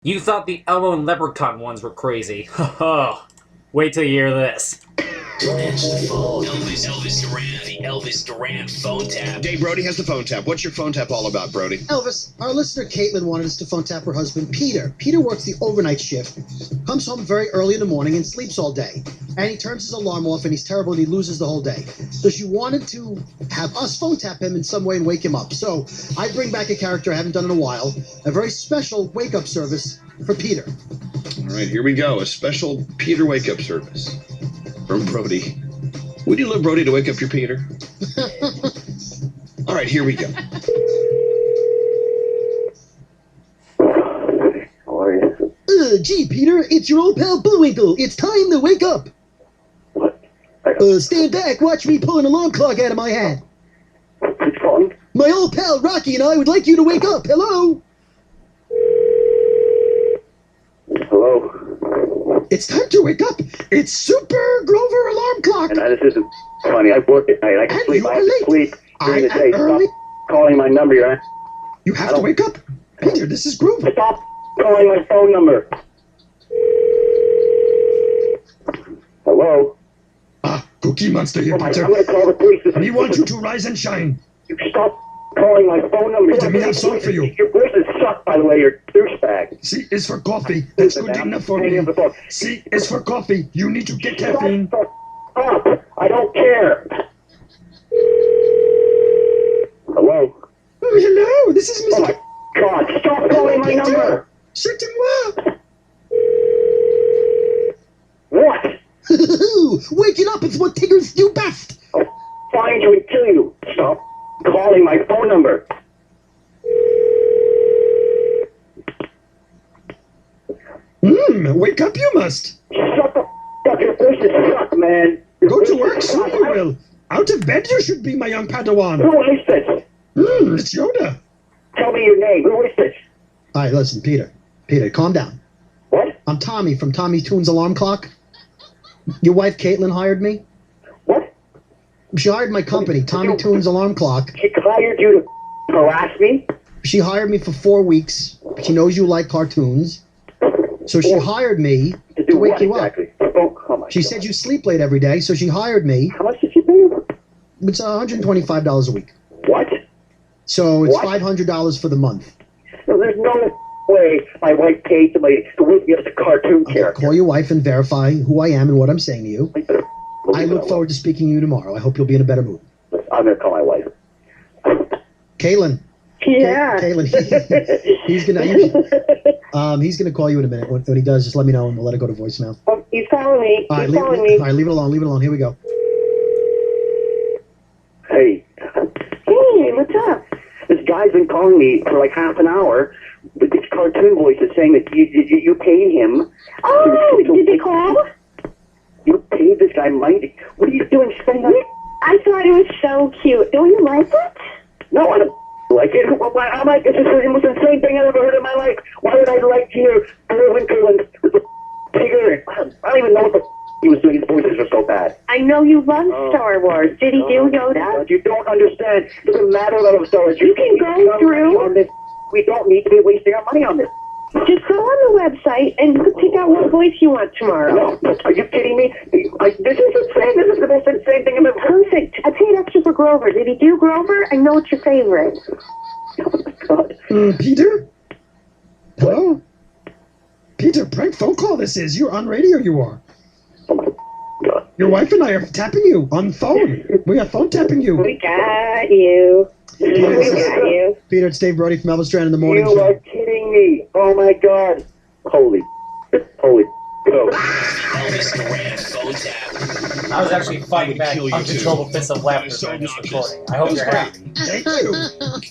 You thought the Elmo and Leprechaun ones were crazy. Oh, wait till you hear this. Don't answer the phone. Elvis Duran, the Elvis Duran phone tap. Dave Brody has the phone tap. What's your phone tap all about, Brody? Elvis, our listener Caitlin wanted us to phone tap her husband, Peter. Peter works the overnight shift, comes home very early in the morning and sleeps all day. And he turns his alarm off and he's terrible and he loses the whole day. So she wanted to have us phone tap him in some way and wake him up. So I bring back a character I haven't done in a while, a very special wake-up service for Peter. All right, here we go. A special Peter wake-up service from Brody. Would you love Brody to wake up your Peter? All right, here we go. How are you? Gee, Peter, it's your old pal Bullwinkle. It's time to wake up. What? Stand back. Watch me pull an alarm clock out of my hat. Who's calling? My old pal Rocky and I would like you to wake up. Hello? Hello? It's time to wake up. It's Super Grover Alarm Clock. And this isn't funny. I work at night. I can And sleep. you I are have to late. sleep during the I day. am early. Stop calling my number. You have to wake up. Peter, this is Grover. Stop calling my phone number. Hello? Cookie Monster here, I'm Peter. going to call the police. We want you to rise and shine. You stop calling my phone number. Let me have some for you. Your voice is sucked, by the way. You're a douchebag. C is for coffee. That's good Listen, enough for hang me. up the phone. C is for coffee. You need to get caffeine. Shut the fuck up. I don't care. Hello? Oh, hello. This is Oh Mr. my God! Stop calling my number. Shut him up. What? Waking up is what Tiggers do best. I'll find you and kill you. Stop calling my phone number. Wake up you must. Shut the fuck up. Your voice is suck, man. Your Go voice to is work soon suck. you will. Out of bed you should be, my young Padawan. Who is this? It's Yoda. Tell me your name. Who is this? All right, listen, Peter. Peter, calm down. What? I'm Tommy from Tommy Toon's Alarm Clock. Your wife Caitlin hired me. What? She hired my company, Tommy Toon's Alarm Clock. She hired you to harass me? She hired me for 4 weeks. She knows you like cartoons. So she hired me To do to wake what you exactly? up. Oh my She God. said you sleep late every day, so she hired me. How much did she pay you? It's $125 a week. What? So it's What? $500 for the month. No, there's no way my wife paid somebody to wake me up as a cartoon character. Call your wife and verify who I am and what I'm saying to you. I better I believe look it. forward to speaking to you tomorrow. I hope you'll be in a better mood. I'm going to call my wife. Caitlin. Yeah. Caitlin, he's gonna call you in a minute. When he does, just let me know and we'll let it go to voicemail. Oh, he's calling me. All right, He's calling me. all right, leave it alone. Leave it alone. Here we go. Hey, Hey, what's up? this guy's been calling me for like half an hour with these cartoon voices saying that you paid him. Oh, did they call? You paid this guy money. What are you doing spending that? I thought it was so cute. Don't you like it? No, I don't like it. I'm like, this is the most insane thing I've ever heard in my life. Why would I like to hear Bullwinkle and the Tigger? I don't even know what the he was doing. His voices are so bad. I know you love Star Wars. Did he do Yoda? God, you don't understand. It doesn't matter about the Star Wars. You can go through. On this. We don't need to be wasting our money on this. Just go on the website and you can pick out what voice you want tomorrow. No, are you kidding me? This is insane. This is the most insane thing I've ever heard. Perfect. I paid extra for Grover. Did he do Grover? I know it's your favorite. Oh my God. Peter? Hello? Peter, prank phone call this is. You're on radio, you are. Oh my God. Your wife and I are tapping you on phone. We are phone tapping you. We got you. We got you. Peter, it's Dave Brody from Elvis Duran in the Morning You Show. are kidding me. Oh my God. Holy. Holy. Go. Elvis Duran phone tap. I was actually fighting back kill you, uncontrollable too. fits of That laughter was so during this obnoxious. recording. I hope you're happy. Thank you.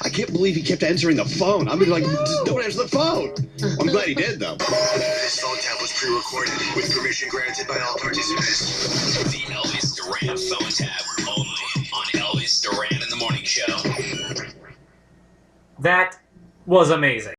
I can't believe he kept answering the phone. I mean, like, just don't answer the phone. I'm glad he did, though. This phone tap was pre-recorded with permission granted by all participants. The Elvis Duran phone tap only on Elvis Duran in the Morning Show. That was amazing.